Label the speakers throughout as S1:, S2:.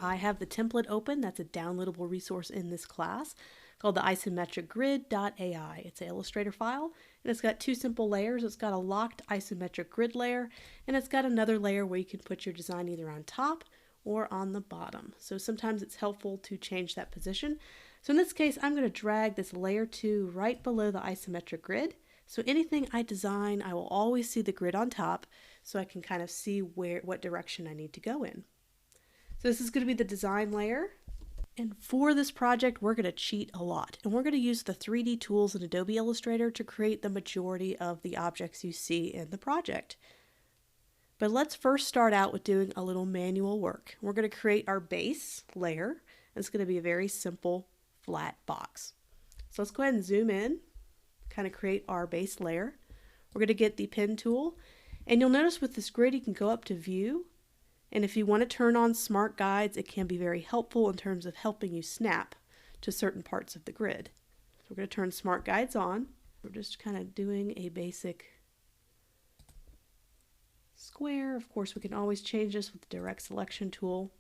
S1: I have the template open. That's a downloadable resource in this class called the Isometric Grid.ai. It's an Illustrator file, and it's got two simple layers. It's got a locked isometric grid layer, and it's got another layer where you can put your design either on top or on the bottom. So sometimes it's helpful to change that position. So in this case, I'm going to drag this layer 2 right below the isometric grid. So anything I design, I will always see the grid on top, so I can kind of see what direction I need to go in. So this is going to be the design layer. And for this project, we're going to cheat a lot. And we're going to use the 3D tools in Adobe Illustrator to create the majority of the objects you see in the project. But let's first start out with doing a little manual work. We're going to create our base layer. And it's going to be a very simple flat box. So let's go ahead and zoom in, kind of create our base layer. We're going to get the pen tool. And you'll notice with this grid, you can go up to view. And if you want to turn on smart guides, it can be very helpful in terms of helping you snap to certain parts of the grid. So we're going to turn smart guides on. We're just kind of doing a basic square. Of course, we can always change this with the direct selection tool.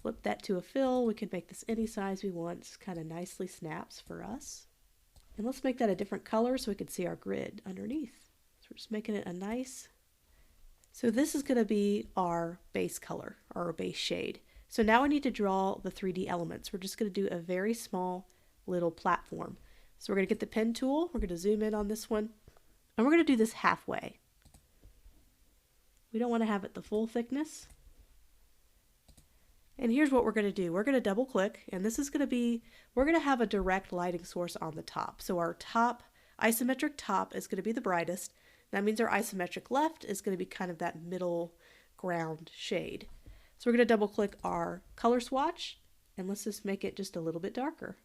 S1: Flip that to a fill. We can make this any size we want. It kind of nicely snaps for us. And let's make that a different color so we can see our grid underneath. So we're just making it a nice. So this is going to be our base color, or our base shade. So now we need to draw the 3D elements. We're just going to do a very small little platform. So we're going to get the pen tool, we're going to zoom in on this one, and we're going to do this halfway. We don't want to have it the full thickness. And here's what we're going to do. We're going to double click, and this is going to be, we're going to have a direct lighting source on the top. So our top, isometric top is going to be the brightest. That means our isometric left is going to be kind of that middle ground shade. So we're going to double click our color swatch, and let's just make it just a little bit darker.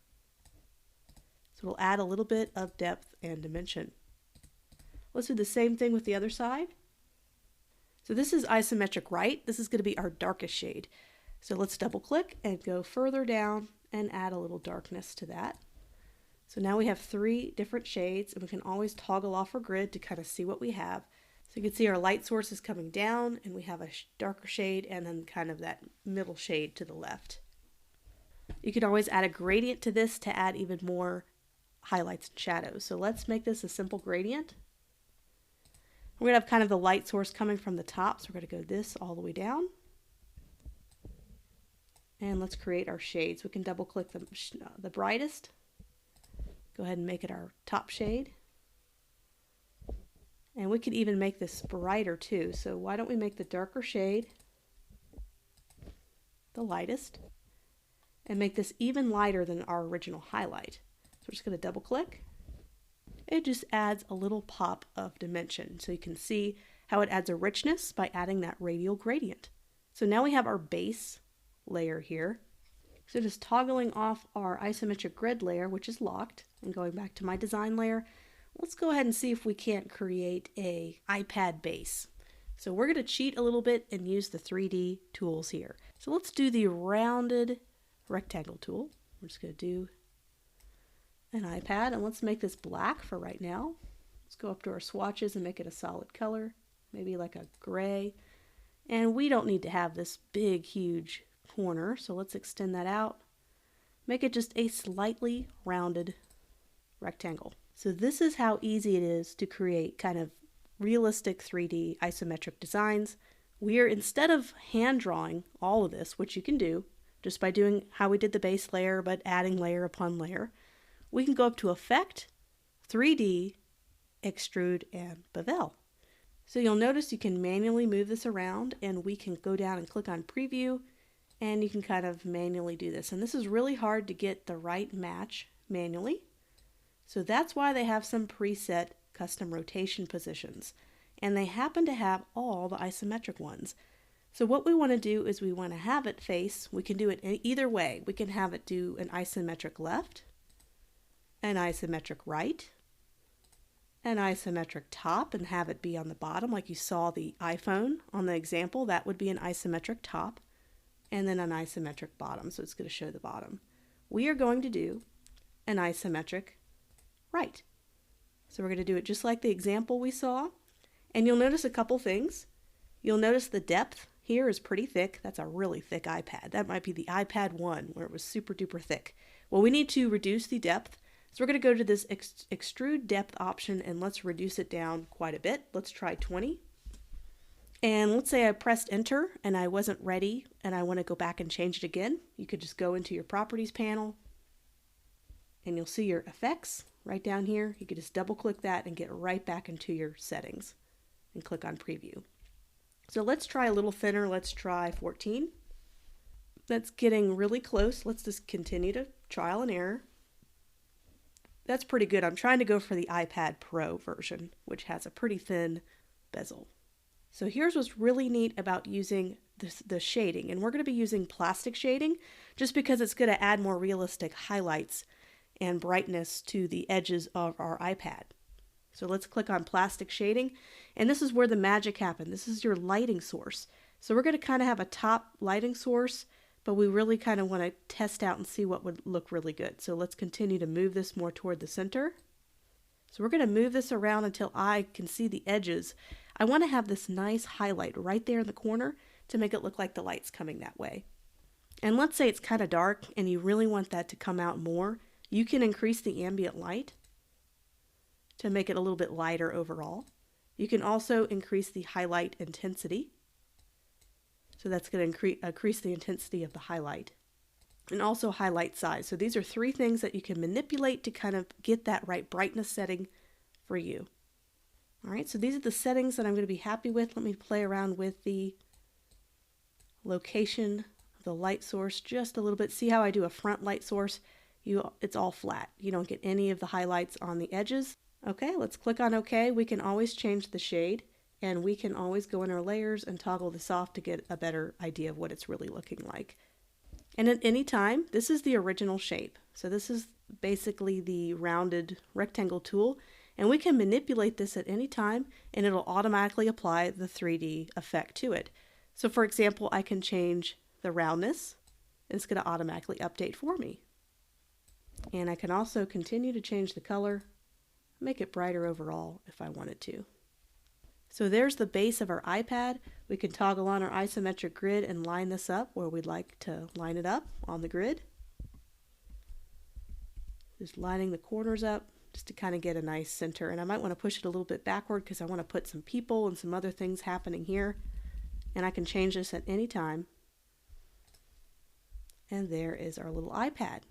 S1: So it'll add a little bit of depth and dimension. Let's do the same thing with the other side. So this is isometric right. This is going to be our darkest shade. So let's double click and go further down and add a little darkness to that. So now we have 3 different shades, and we can always toggle off our grid to kind of see what we have. So you can see our light source is coming down, and we have a darker shade and then kind of that middle shade to the left. You can always add a gradient to this to add even more highlights and shadows. So let's make this a simple gradient. We're going to have kind of the light source coming from the top, so we're going to go this all the way down. And let's create our shades. We can double click the brightest. Go ahead and make it our top shade. And we could even make this brighter too. So why don't we make the darker shade the lightest and make this even lighter than our original highlight. So we're just going to double click. It just adds a little pop of dimension. So you can see how it adds a richness by adding that radial gradient. So now we have our base layer here. So just toggling off our isometric grid layer, which is locked, and going back to my design layer, let's go ahead and see if we can't create a iPad base. So we're going to cheat a little bit and use the 3D tools here. So let's do the rounded rectangle tool. We're just going to do an iPad, and let's make this black for right now. Let's go up to our swatches and make it a solid color, maybe like a gray. And we don't need to have this big, huge corner, so let's extend that out. Make it just a slightly rounded rectangle. So this is how easy it is to create kind of realistic 3D isometric designs. Instead of hand drawing all of this, which you can do just by doing how we did the base layer but adding layer upon layer, we can go up to Effect, 3D, Extrude, and Bevel. So you'll notice you can manually move this around, and we can go down and click on Preview, and you can kind of manually do this. And this is really hard to get the right match manually. So that's why they have some preset custom rotation positions. And they happen to have all the isometric ones. So what we want to do is we want to have it face, we can do it either way. We can have it do an isometric left, an isometric right, an isometric top, and have it be on the bottom like you saw the iPhone on the example. That would be an isometric top. And then an isometric bottom, so it's going to show the bottom. We are going to do an isometric right. So we're going to do it just like the example we saw. And you'll notice a couple things. You'll notice the depth here is pretty thick. That's a really thick iPad. That might be the iPad 1 where it was super duper thick. Well, we need to reduce the depth. So we're going to go to this extrude depth option and let's reduce it down quite a bit. Let's try 20. And let's say I pressed enter and I wasn't ready and I want to go back and change it again. You could just go into your properties panel and you'll see your effects right down here. You could just double click that and get right back into your settings and click on preview. So let's try a little thinner. Let's try 14. That's getting really close. Let's just continue to trial and error. That's pretty good. I'm trying to go for the iPad Pro version, which has a pretty thin bezel. So here's what's really neat about using the shading. And we're going to be using plastic shading just because it's going to add more realistic highlights and brightness to the edges of our iPad. So let's click on plastic shading. And this is where the magic happens. This is your lighting source. So we're going to kind of have a top lighting source, but we really kind of want to test out and see what would look really good. So let's continue to move this more toward the center. So we're going to move this around until I can see the edges. I want to have this nice highlight right there in the corner to make it look like the light's coming that way. And let's say it's kind of dark and you really want that to come out more. You can increase the ambient light to make it a little bit lighter overall. You can also increase the highlight intensity. So that's going to increase the intensity of the highlight. And also highlight size. So these are three things that you can manipulate to kind of get that right brightness setting for you. All right, so these are the settings that I'm going to be happy with. Let me play around with the location of the light source just a little bit. See how I do a front light source? It's all flat. You don't get any of the highlights on the edges. Okay, let's click on OK. We can always change the shade. And we can always go in our layers and toggle this off to get a better idea of what it's really looking like. And at any time, this is the original shape. So this is basically the rounded rectangle tool. And we can manipulate this at any time and it'll automatically apply the 3D effect to it. So for example, I can change the roundness and it's going to automatically update for me. And I can also continue to change the color, make it brighter overall if I wanted to. So there's the base of our iPad. We can toggle on our isometric grid and line this up where we'd like to line it up on the grid. Just lining the corners up just to kind of get a nice center. And I might want to push it a little bit backward because I want to put some people and some other things happening here. And I can change this at any time. And there is our little iPad.